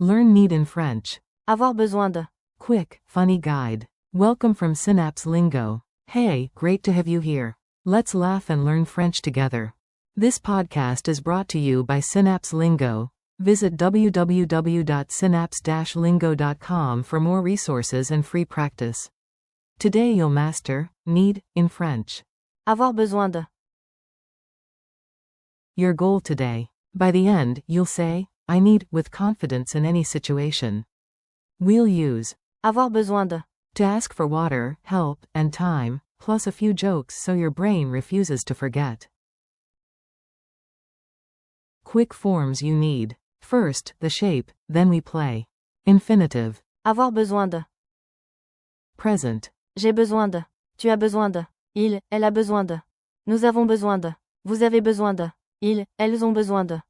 Learn need in French. Avoir besoin de. Quick, funny guide. Welcome from Synapse Lingo. Hey, great to have you here. Let's laugh and learn French together. This podcast is brought to you by Synapse Lingo. Visit www.synapse-lingo.com for more resources and free practice. Today you'll master need in French. Avoir besoin de. Your goal today. By the end, you'll say, I need, with confidence in any situation. We'll use Avoir besoin de. to ask for water, help, and time, plus a few jokes so your brain refuses to forget. Quick forms you need. First, the shape, then we play. Infinitive. Avoir besoin de. Present. J'ai besoin de. Tu as besoin de. Il, elle a besoin de. Nous avons besoin de. Vous avez besoin de. Ils, elles ont besoin de.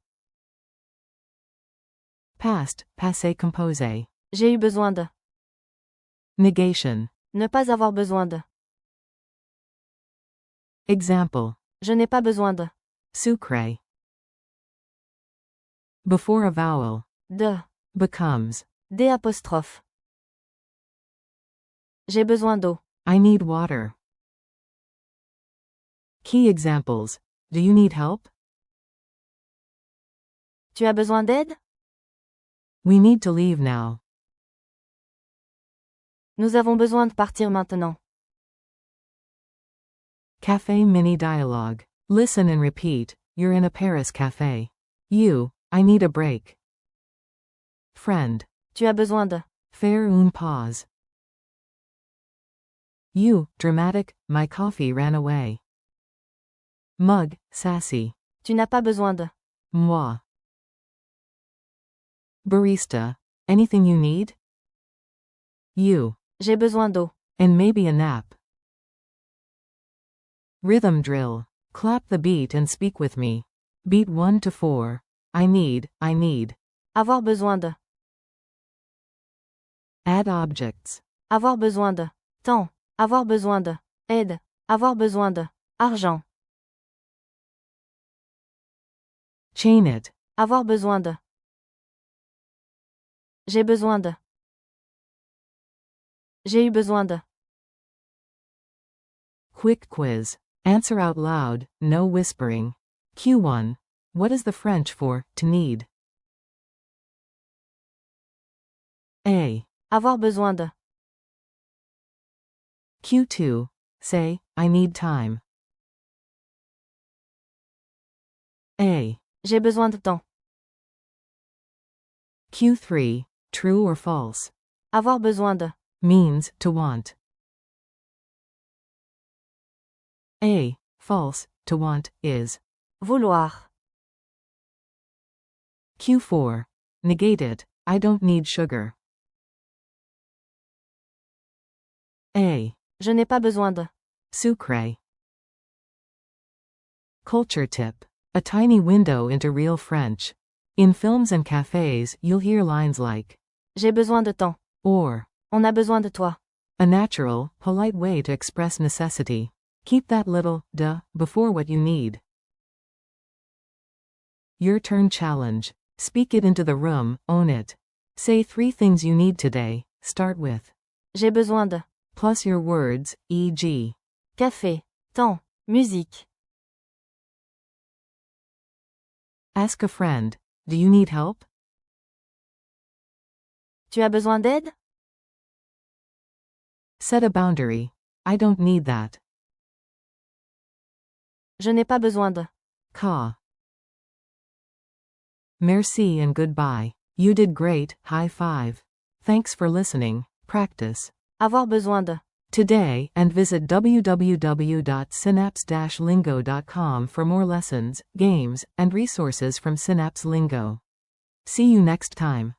Past, passé composé. J'ai eu besoin de. Negation. Ne pas avoir besoin de. Example. Je n'ai pas besoin de. Sucre. Before a vowel. De. Becomes. Des apostrophes. J'ai besoin d'eau. I need water. Key examples. Do you need help? Tu as besoin d'aide? We need to leave now. Nous avons besoin de partir maintenant. Café mini dialogue. Listen and repeat. You're in a Paris cafe. You, I need a break. Friend. Tu as besoin de. Faire une pause. You, dramatic, my coffee ran away. Mug, sassy. Tu n'as pas besoin de. Moi. Barista. Anything you need? You. J'ai besoin d'eau. And maybe a nap. Rhythm drill. Clap the beat and speak with me. Beat 1 to 4. I need. Avoir besoin de. Add objects. Avoir besoin de. Temps. Avoir besoin de. Aide. Avoir besoin de. Argent. Chain it. Avoir besoin de. J'ai besoin de. J'ai eu besoin de. Quick quiz. Answer out loud, no whispering. Q1. What is the French for to need? A. Avoir besoin de. Q2. Say, I need time. A. J'ai besoin de temps. Q3. True or false? Avoir besoin de. Means to want. A. False, to want, is. Vouloir. Q4. Negate it, I don't need sugar. A. Je n'ai pas besoin de. Sucre. Culture tip. A tiny window into real French. In films and cafes, you'll hear lines like, J'ai besoin de temps. or, On a besoin de toi. a natural, polite way to express necessity. Keep that little de before what you need. Your turn challenge. Speak it into the room, own it. Say 3 things you need today, start with. J'ai besoin de. Plus your words, e.g. Café. Temps. Musique. Ask a friend. Do you need help? Tu as besoin d'aide? Set a boundary. I don't need that. Je n'ai pas besoin de. Ka. Merci and goodbye. You did great, high five. Thanks for listening. Practice Avoir besoin de. today and visit www.synapse-lingo.com for more lessons, games, and resources from Synapse Lingo. See you next time.